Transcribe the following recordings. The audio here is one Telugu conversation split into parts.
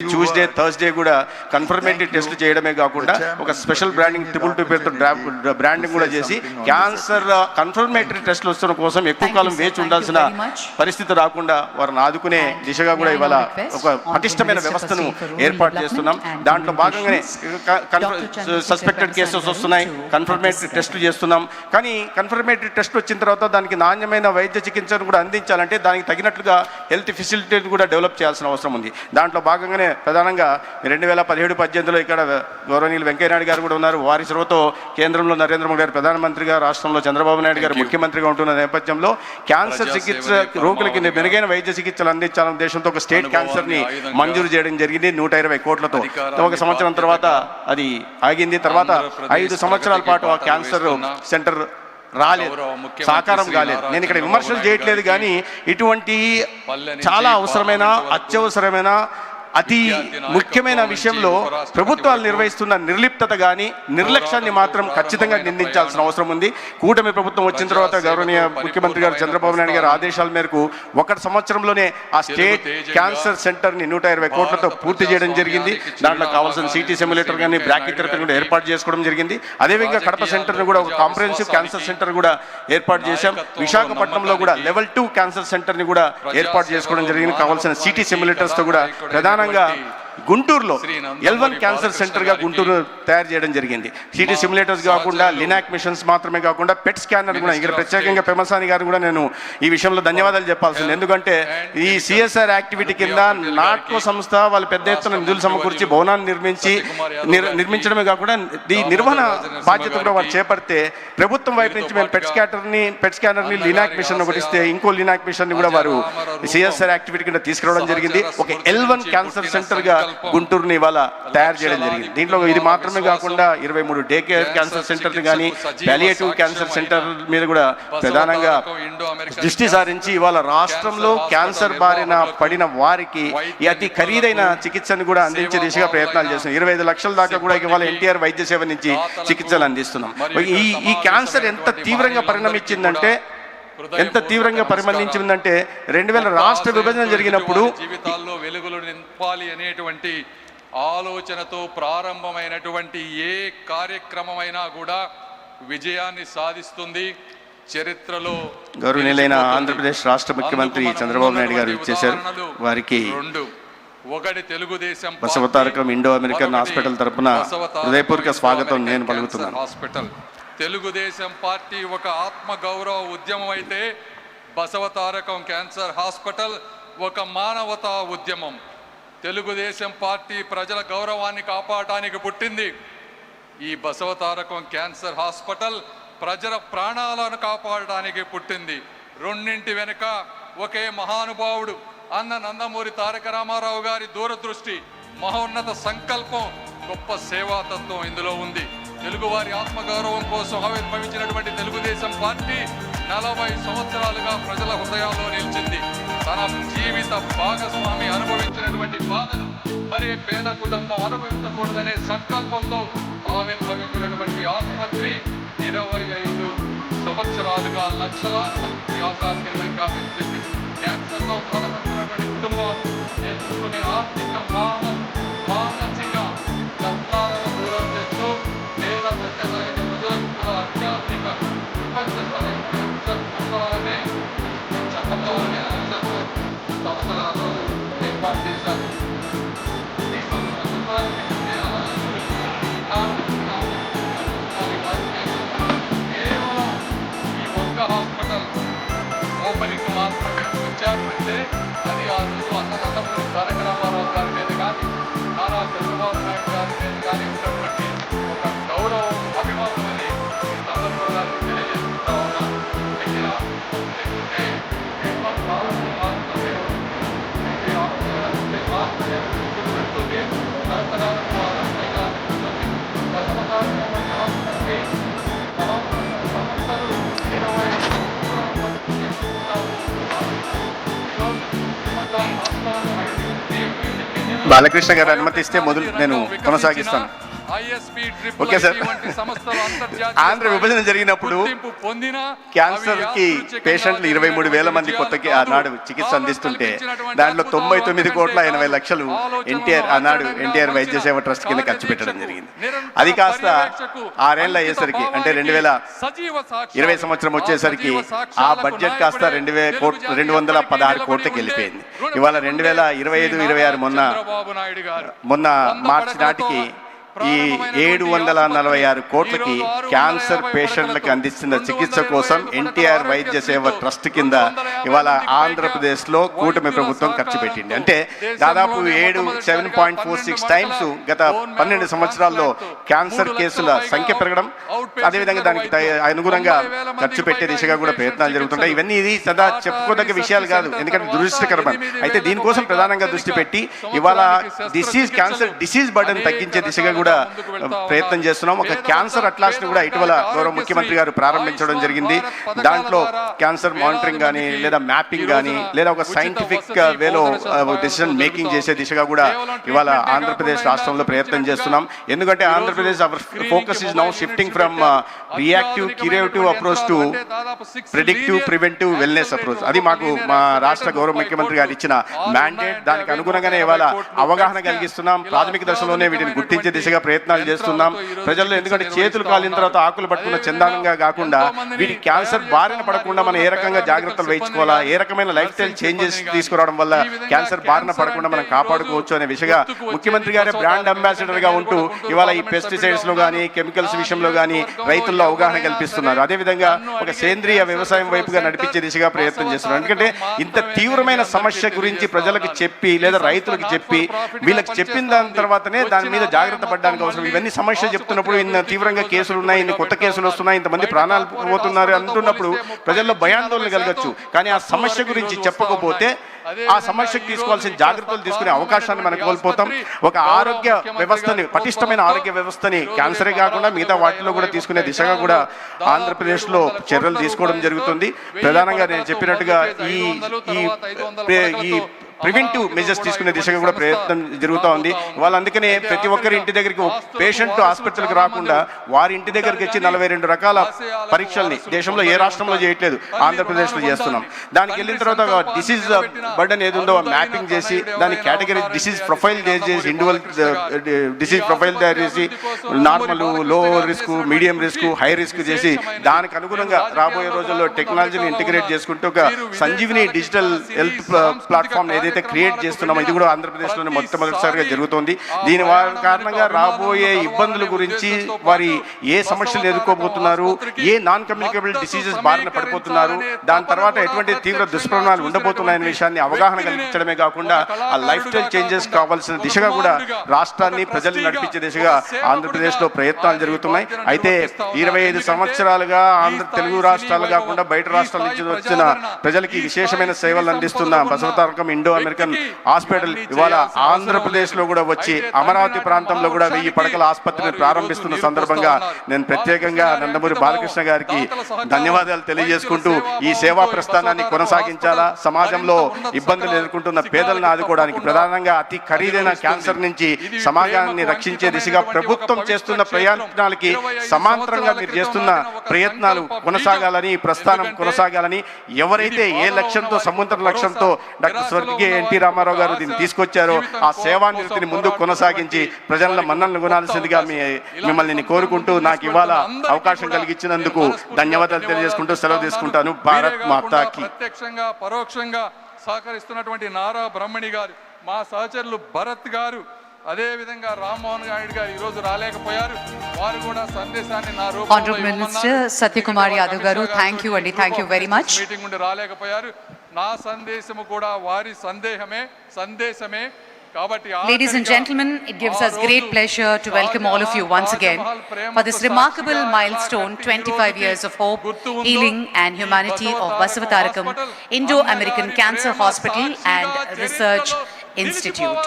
ట్యూస్డే థర్స్డే కూడా కన్ఫర్మేటరీ టెస్ట్ చేయడమే కాకుండా ఒక స్పెషల్ బ్రాండింగ్ ట్రిపుల్ పేరుతో బ్రాండింగ్ కూడా చేసి క్యాన్సర్ కన్ఫర్మేటరీ టెస్టులు వస్తున్న కోసం ఎక్కువ కాలం వేచి ఉండాల్సిన పరిస్థితి రాకుండా వారిని ఆదుకునే దిశగా కూడా ఇవాళ ఒక పటిష్టమైన వ్యవస్థను ఏర్పాటు చేస్తున్నాం. దాంట్లో భాగంగానే సస్పెక్టెడ్ కేసెస్ వస్తున్నాయి, కన్ఫర్మేటరీ టెస్టులు చేస్తున్నాం. కానీ కన్ఫర్మేటరీ టెస్ట్ వచ్చిన తర్వాత దానికి నాణ్యమైన వైద్య చికిత్సను కూడా అందించాలంటే దానికి తగినట్లుగా హెల్త్ ఫెసిలిటీని కూడా డెవలప్ చేయాల్సిన అవసరం ఉంది. దాంట్లో భాగంగానే ప్రధానంగా 2017-18లో ఇక్కడ గౌరవనీయులు వెంకయ్యనాయుడు గారు కూడా ఉన్నారు. వారి చొరవతో కేంద్రంలో నరేంద్ర మోడీ గారు ప్రధానమంత్రిగా, రాష్ట్రంలో చంద్రబాబు నాయుడు గారు ముఖ్యమంత్రిగా ఉంటున్న నేపథ్యంలో క్యాన్సర్ చికిత్స రోగులకి మెరుగైన వైద్య చికిత్సలు అందించాలనే ఉద్దేశంతో ఒక స్టేట్ క్యాన్సర్ని మంజూరు చేయడం జరిగింది 120 కోట్లతో. ఒక సంవత్సరం తర్వాత అది ఆగింది. తర్వాత 5 సంవత్సరాల పాటు ఆ క్యాన్సర్ సెంటర్ రాలేదు, సాకారం కాలేదు. నేను ఇక్కడ విమర్శలు చేయట్లేదు, కానీ ఇటువంటి చాలా అవసరమైన అత్యవసరమైన అతి ముఖ్యమైన విషయంలో ప్రభుత్వాలు నిర్వహిస్తున్న నిర్లిప్తత కానీ నిర్లక్ష్యాన్ని మాత్రం ఖచ్చితంగా నిందించాల్సిన అవసరం ఉంది. కూటమి ప్రభుత్వం వచ్చిన తర్వాత గౌరవనీయ ముఖ్యమంత్రి గారు చంద్రబాబు నాయుడు గారి ఆదేశాల మేరకు 1 సంవత్సరంలోనే ఆ స్టేట్ క్యాన్సర్ సెంటర్ని 120 కోట్లతో పూర్తి చేయడం జరిగింది. దాంట్లో కావాల్సిన సిటీ సిమ్యులేటర్ కానీ బ్రాకిట్ థెరపీ కూడా ఏర్పాటు చేసుకోవడం జరిగింది. అదేవిధంగా కడప సెంటర్ని కూడా ఒక కాంప్రహెన్సివ్ క్యాన్సర్ సెంటర్ కూడా ఏర్పాటు చేశాం. విశాఖపట్నంలో కూడా లెవెల్ 2 క్యాన్సర్ సెంటర్ని కూడా ఏర్పాటు చేసుకోవడం జరిగింది. కావాల్సిన సిటీ సిమ్యులేటర్స్తో కూడా ప్రధానంగా గుంటూరులో L1 క్యాన్సర్ సెంటర్గా గుంటూరు తయారు చేయడం జరిగింది. సిటీ సిమ్యులేటర్స్ కాకుండా లినాక్ మిషన్స్ మాత్రమే కాకుండా పెట్ స్కానర్ కూడా ఇక్కడ ప్రత్యేకంగా పెమసాని గారు కూడా నేను ఈ విషయంలో ధన్యవాదాలు చెప్పాల్సింది. ఎందుకంటే ఈ CSR యాక్టివిటీ కింద నాట్కో సంస్థ వాళ్ళు పెద్ద ఎత్తున నిధులు సమకూర్చి భవనాన్ని నిర్మించడమే కాకుండా ఈ నిర్వహణ బాధ్యత కూడా వారు చేపడితే ప్రభుత్వం వైపు నుంచి మేము పెట్ స్కానర్ని లినాక్ మిషన్ ఒకటి ఇస్తే ఇంకో లినాక్ మిషన్ని కూడా వారు CSR యాక్టివిటీ కింద తీసుకురావడం జరిగింది. ఒక L1 క్యాన్సర్ సెంటర్గా గుంటూరుని ఇవాళ తయారు చేయడం జరిగింది. దీంట్లో ఇది మాత్రమే కాకుండా 23 డే కేర్ క్యాన్సర్ సెంటర్లు కానీ పాలియేటివ్ క్యాన్సర్ సెంటర్ మీద కూడా ప్రధానంగా దృష్టి సారించి ఇవాళ రాష్ట్రంలో క్యాన్సర్ బారిన పడిన వారికి ఈ అతి ఖరీదైన చికిత్సను కూడా అందించే దిశగా ప్రయత్నాలు చేస్తున్నాం. 25 లక్షల దాకా కూడా ఇవాళ NTR వైద్య సేవ నుంచి చికిత్సలు అందిస్తున్నాం. ఈ క్యాన్సర్ ఎంత తీవ్రంగా పరిణమించిందంటే 2000 రాష్ట్ర విభజన జరిగినప్పుడు జీవితాల్లో వెలుగులు నింపాలి అనేటువంటి ఆలోచనతో ప్రారంభమైనటువంటి ఏ కార్యక్రమమైనా కూడా విజయాన్ని సాధిస్తుంది. చరిత్రలో గౌరవనీయులైన ఆంధ్రప్రదేశ్ రాష్ట్ర ముఖ్యమంత్రి చంద్రబాబు నాయుడు గారు ఇచ్చేశారు. వారికి ఒకటి Telugu Desam Basavatarakam Indo American hospital తరపున హృదయపూర్వక స్వాగతం నేను పలుకుతున్నాను. హాస్పిటల్ తెలుగుదేశం పార్టీ ఒక ఆత్మ గౌరవ ఉద్యమం అయితే బసవతారకం క్యాన్సర్ హాస్పిటల్ ఒక మానవతా ఉద్యమం. తెలుగుదేశం పార్టీ ప్రజల గౌరవాన్ని కాపాడటానికి పుట్టింది. ఈ బసవతారకం క్యాన్సర్ హాస్పిటల్ ప్రజల ప్రాణాలను కాపాడటానికి పుట్టింది. రెండింటి వెనుక ఒకే మహానుభావుడు అన్న నందమూరి తారక రామారావు గారి దూరదృష్టి, మహోన్నత సంకల్పం, గొప్ప సేవాతత్వం ఇందులో ఉంది. తెలుగువారి ఆత్మగౌరవం కోసం ఆవిర్భవించినటువంటి తెలుగుదేశం పార్టీ 40 సంవత్సరాలుగా ప్రజల హృదయాల్లో నిలిచింది. తన జీవిత భాగస్వామి అనుభవించినటువంటి బాధను మరే పేద కుటుంబం అనుభవించకూడదనే సంకల్పంతో ఆవిర్భవించినటువంటి ఆసుపత్రి 25 సంవత్సరాలుగా లక్షలాది వ్యాపారంగా పెంచింది. క్యాన్సర్తో బాధపడుతున్నటువంటి కుటుంబం ఎదుర్కొనే ఆర్థిక మానసిక కష్టాలను దూరం చేస్తూ పేద ప్రజలైన ప్రజలకు అత్యాధునిక సంవత్సరాలు ఏర్పాటు చేశారు. కేవలం ఈ ఒక్క హాస్పిటల్ ఓపెనింగ్ మాత్రమే వచ్చారంటే అది ఆ రోజు అన్నదండమూరి తారక రామారావు గారి మీద కానీ నారా చంద్రబాబు నాయుడు గారి మీద కానీ ఉన్నటువంటి ఒక గౌరవం, అభిమానం అని సందర్భంగా తెలియజేస్తా ఉన్నాను. బాలకృష్ణ గారు అనుమతిస్తే నేను కొనసాగిస్తాను. ISP okay sir. వంటి సంస్థలు అంతర్జాతీయ ఆంధ్ర విభజన జరిగినప్పుడు గుర్తింపు పొందిన క్యాన్సర్ కి పేషెంట్లు 23,000 మంది కొత్తకి ఆనాడు చికిత్స అందిస్తుంటే దాంట్లో 99 కోట్ల 80 లక్షలు ఎన్టీఆర్ వైద్య సేవ ట్రస్ట్ కింద ఖర్చు పెట్టడం జరిగింది. అది కాస్త 6 ఏళ్ళు అయ్యేసరికి అంటే 2020 సంవత్సరం వచ్చేసరికి ఆ బడ్జెట్ కాస్త 216 కోట్లకి వెళ్ళిపోయింది. ఇవాళ 2025-26 మొన్న మార్చి నాటికి ఈ 746 కోట్లకి క్యాన్సర్ పేషెంట్లకు అందిస్తున్న చికిత్స కోసం ఎన్టీఆర్ వైద్య సేవ ట్రస్ట్ కింద ఇవాళ ఆంధ్రప్రదేశ్లో కూటమి ప్రభుత్వం ఖర్చు పెట్టింది. అంటే దాదాపు 7.46 టైమ్స్ గత 12 సంవత్సరాల్లో క్యాన్సర్ కేసుల సంఖ్య పెరగడం, అదేవిధంగా దానికి అనుగుణంగా ఖర్చు పెట్టే దిశగా కూడా ప్రయత్నాలు జరుగుతుంటాయి. ఇవన్నీ ఇది సదా చెప్పుకోదగ్గ విషయాలు కాదు, ఎందుకంటే దురదృష్టకరమైన. అయితే దీనికోసం ప్రధానంగా దృష్టి పెట్టి ఇవాళ క్యాన్సర్ డిసీజ్ బర్డెన్ తగ్గించే దిశగా కూడా ప్రయత్నం చేస్తున్నాం. ఒక క్యాన్సర్ అట్లాస్ ని కూడా ఇటీవల గౌరవ ముఖ్యమంత్రి గారు ప్రారంభించడం జరిగింది. దాంట్లో క్యాన్సర్ మానిటరింగ్ కానీ లేదా మ్యాపింగ్ కానీ లేదా ఒక సైంటిఫిక్ వేలో డెసిషన్ మేకింగ్ చేసే దిశగా కూడా ఇవాళ ఆంధ్రప్రదేశ్ రాష్ట్రంలో ప్రయత్నం చేస్తున్నాం. ఎందుకంటే Andhra Pradesh our focus is now shifting from reactive curative approach to predictive preventive wellness approach. అది మాకు మా రాష్ట్ర గౌరవ ముఖ్యమంత్రి గారు ఇచ్చిన మ్యాండేట్. దానికి అనుగుణంగానే ఇవాళ అవగాహన కలిగిస్తున్నాం. ప్రాథమిక దశలోనే వీటిని గుర్తించే దిశగా ప్రయత్నాలు చేస్తున్నాం ప్రజల్లో. ఎందుకంటే చేతులు కాలిన తర్వాత ఆకులు పట్టుకున్న చందానంగా కాకుండా వీటి క్యాన్సర్ బారిన పడకుండా మనం ఏ రకంగా జాగ్రత్తలు వహించుకోవాలా, ఏ రకమైన లైఫ్ స్టైల్ చేంజెస్ తీసుకురావడం వల్ల క్యాన్సర్ బారిన పడకుండా మనం కాపాడుకోవచ్చు అనే విషయంగా ముఖ్యమంత్రి గారే బ్రాండ్ అంబాసిడర్ గా ఉంటూ ఇవాళ ఈ పెస్టిసైడ్స్ లో కానీ కెమికల్స్ విషయంలో కానీ రైతుల్లో అవగాహన కల్పిస్తున్నారు. అదేవిధంగా ఒక సేంద్రియ వ్యవసాయం వైపుగా నడిపించే దిశగా ప్రయత్నం చేస్తున్నారు. ఎందుకంటే ఇంత తీవ్రమైన సమస్య గురించి ప్రజలకు చెప్పి లేదా రైతులకు చెప్పి వీళ్ళకి చెప్పిన దాని తర్వాతనే దాని మీద జాగ్రత్త పడ్డానికి అవసరం. ఇవన్నీ సమస్య చెప్తున్నప్పుడు ఇన్ని తీవ్రంగా కేసులు ఉన్నాయి, ఇన్ని కొత్త కేసులు వస్తున్నాయి, ఇంతమంది ప్రాణాలు పోతున్నారు అంటున్నప్పుడు ప్రజల్లో భయాందోళన కలగచ్చు. కానీ ఆ సమస్య గురించి చెప్పకపోతే ఆ సమస్యకు తీసుకోవాల్సిన జాగ్రత్తలు తీసుకునే అవకాశాన్ని మనం కోల్పోతాం. ఒక ఆరోగ్య వ్యవస్థని, పటిష్టమైన ఆరోగ్య వ్యవస్థని క్యాన్సరే కాకుండా మిగతా వాటిలో కూడా తీసుకునే దిశగా కూడా ఆంధ్రప్రదేశ్లో చర్యలు తీసుకోవడం జరుగుతుంది. ప్రధానంగా నేను చెప్పినట్టుగా ఈ ప్రివెంటివ్ మెజర్స్ తీసుకునే దిశగా కూడా ప్రయత్నం జరుగుతూ ఉంది. వాళ్ళు అందుకనే ప్రతి ఒక్కరి ఇంటి దగ్గరికి పేషెంట్ ఆసుపత్రికి రాకుండా వారి ఇంటి దగ్గరికి వచ్చి 42 రకాల పరీక్షల్ని దేశంలో ఏ రాష్ట్రంలో చేయట్లేదు, ఆంధ్రప్రదేశ్లో చేస్తున్నాం. దానికి వెళ్ళిన తర్వాత డిసీజ్ బర్డెన్ ఏది ఉందో మ్యాపింగ్ చేసి దాని కేటగిరీ డిసీజ్ ప్రొఫైల్ చేసి ఇండివిజువల్ డిసీజ్ ప్రొఫైల్ తయారు చేసి నార్మల్, లో risk, medium risk, high risk చేసి దానికి అనుగుణంగా రాబోయే రోజుల్లో టెక్నాలజీని ఇంటిగ్రేట్ చేసుకుంటూ ఒక సంజీవిని డిజిటల్ హెల్త్ ప్లాట్ఫామ్ ఏదైతే క్రియేట్ చేస్తున్నామో ఇది కూడా ఆంధ్రప్రదేశ్లోనే మొట్టమొదటిసారిగా జరుగుతోంది. దీని కారణంగా రాబోయే ఇబ్బందుల గురించి, వారి ఏ సమస్యలు ఎదుర్కోబోతున్నారు, ఏ నాన్ కమ్యూనికేబుల్ డిసీజెస్ బారిన పడిపోతున్నారు, దాని తర్వాత ఎటువంటి తీవ్ర దుష్పరిణామాలు ఉండబోతున్నాయనే విషయాన్ని అవగాహన కల్పించడమే కాకుండా ఆ లైఫ్ స్టైల్ చేంజెస్ కావాల్సిన దిశగా కూడా రాష్ట్రాన్ని ప్రజల్ని నడిపించే దిశగా ఆంధ్రప్రదేశ్లో ప్రయత్నాలు జరుగుతున్నాయి. అయితే 25 సంవత్సరాలుగా తెలుగు రాష్ట్రాలు కాకుండా బయట రాష్ట్రాల నుంచి వచ్చిన ప్రజలకి విశేషమైన సేవలు అందిస్తున్న బసవతారకం ఇండో అమెరికన్ హాస్పిటల్ ఇవాళ ఆంధ్రప్రదేశ్ లో కూడా వచ్చి అమరావతి ప్రాంతంలో కూడా 1000 పడకల ఆసుపత్రిని ప్రారంభిస్తున్న సందర్భంగా నేను ప్రత్యేకంగా నందమూరి బాలకృష్ణ గారికి ధన్యవాదాలు తెలియజేసుకుంటూ ఈ సేవా ప్రస్థానాన్ని కొనసాగించాలా, సమాజంలో ఇబ్బందులు ఎదుర్కొంటున్న పేదలను ఆదుకోవడానికి, ప్రధానంగా అతి ఖరీదైన క్యాన్సర్ నుంచి సమాజాన్ని రక్షించే దిశగా ప్రభుత్వం చేస్తున్న ప్రయత్నాలకి సమాంతరంగా మీరు చేస్తున్న ప్రయత్నాలు కొనసాగాలని, ఈ ప్రస్థానం కొనసాగాలని, ఎవరైతే ఏ లక్ష్యంతో, సముద్ర లక్ష్యంతో డాక్టర్ స్వర్గీయ ఎన్టీ రామారావు గారు దీన్ని తీసుకొచ్చారో ఆ సేవానివృత్తిని ముందుకు కొనసాగించి ప్రజల మన్ననలు కొనాల్సిందిగా మిమ్మల్ని కోరుకుంటూ నాకు ఇవాళ అవకాశం కలిగించినందుకు ధన్యవాదాలు తెలియజేసుకుంటూ సెలవు తీసుకుంటాను. భారత్ మాతాకి. ప్రత్యక్షంగా పరోక్షంగా సహకరిస్తున్నటువంటి నారా బ్రహ్మణి గారు, మా సహచరులు భరత్ గారు, అదే విధంగా రామ్మోహన్ నాయుడు గారు ఈ రోజు రాలేకపోయారు. వారు కూడా సందేశాన్ని నా రూపంలో Honorable Minister Satyakumar Yadav garu, thank you and thank you very much. Meeting ఉండి రాలేకపోయారు. నా సందేశము కూడా వారి సందేశమే కాబట్టి Ladies and gentlemen, it gives us great pleasure to welcome all of you once again for this remarkable milestone, 25 years of hope, healing and humanity of Basavatarakam Indo-American Cancer Hospital and Research Institute.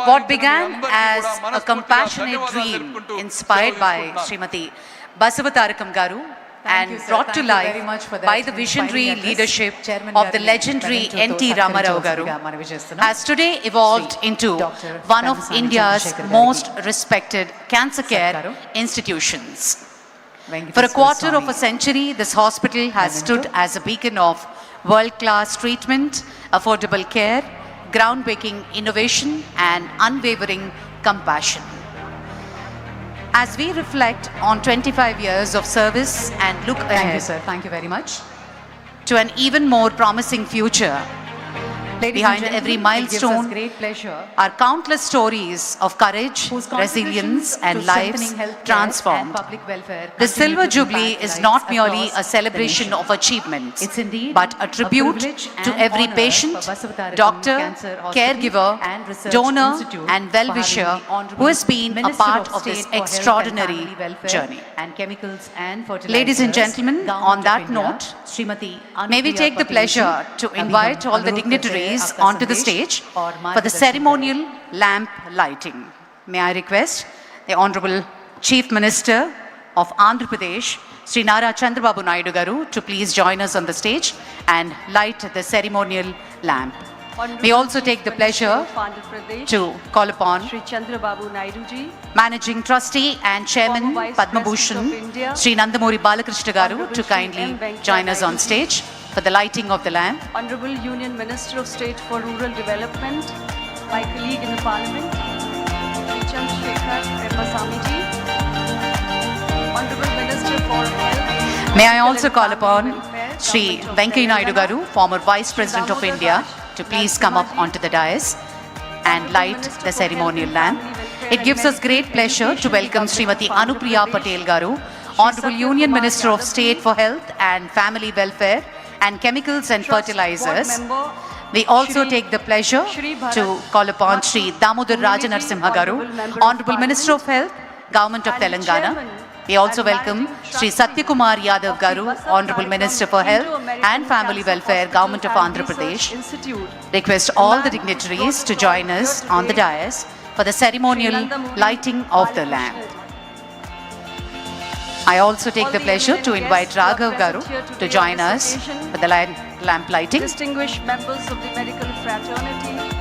What began as a compassionate dream inspired by Srimati Basavatarakam garu and brought to life by the visionary leadership of the legendary N.T. Ramarao Garu, has today evolved into one of India's most respected cancer care institutions. For a quarter of a century, this hospital has stood as a beacon of world-class treatment, affordable care, groundbreaking innovation, and unwavering compassion. As we reflect on 25 years of service and look ahead, Thank you, sir. Thank you very much. to an even more promising future, Ladies behind and every gentlemen, it gives us milestone great pleasure are countless stories of courage, whose resilience, contributions and to lives strengthening healthcare transformed. and public welfare The continue Silver to Jubilee impact is lives not merely across a celebration the nation. of achievements, It's indeed but a tribute privilege to and every honor patient, for Basavatharatham doctor, Cancer Hospital caregiver, and Research donor, Institute and for having well-wisher the Honorable who has been a Minister part of State this for Health and extraordinary Family Welfare journey. and Chemicals and Fertilizers, Ladies and gentlemen, Government on of that India, note, Srimati may we Anupriya take the Patel pleasure ji, to अभी invite हम all the अनुरोध करते हैं dignitaries आपका onto the संदेश stage और for the मार्गदर्शन ceremonial lamp lighting. May I request the Honorable Chief Minister of Andhra Pradesh, Sri Nara Chandrababu Naidu Garu, to please join us on the stage and light the ceremonial lamp. We also take the pleasure to call upon Shri Chandrababu Naidu ji, Managing Trustee and Chairman Former Vice Padma President Bhushan, of India, Sri Nandamuri Balakrishna Garu, Honorable to Shri kindly M. Venkaiah join us on Naidu ji. stage for the lighting of the lamp. Honorable Union Minister of State for Rural Development, my colleague in the Parliament, Shri Chandrasekhar Pepasamy ji, Honorable Minister for Health. May I Medical also and call Family upon Welfare, Sri Government of Venkaiah Naidu Telangana, Garu, former Vice President of Damodar India, Raj to please come up Narasimha ji, onto the dais and Honorable light Minister the for Health ceremonial and lamp. Family Welfare It and gives us Medical great pleasure to Education, welcome the Srimati Government of Anupriya Andhra Patel Pradesh, Garu, Shri Honorable Satya Union Kumar Minister of Yadav State ji, for Health and Family Welfare and Chemicals and Trust Fertilizers. Board Member, We also Shri- take the pleasure Shri Bharat to call upon Sri Damodar Kumar Rajanarasimha Honorable Garu, Member of Honorable Minister of Health, Government of and Telangana. Chairman We also and welcome Managing Sri Trustee Satya Kumar Yadav of the Garu, Basavatharatham Honorable Minister for Health Indo-American and Family Cancer Welfare, Hospital Government of and Andhra Research Pradesh. Institute. Request all the man dignitaries who to join us here on the today, dais for the ceremonial Shri Nandamuri lighting of the lamp. Balakrishna ji. I also take All the the pleasure eminent to invite guests who are Raghav present Garu here to today join on us this occasion, for the lamp lighting. Distinguished members of the medical fraternity,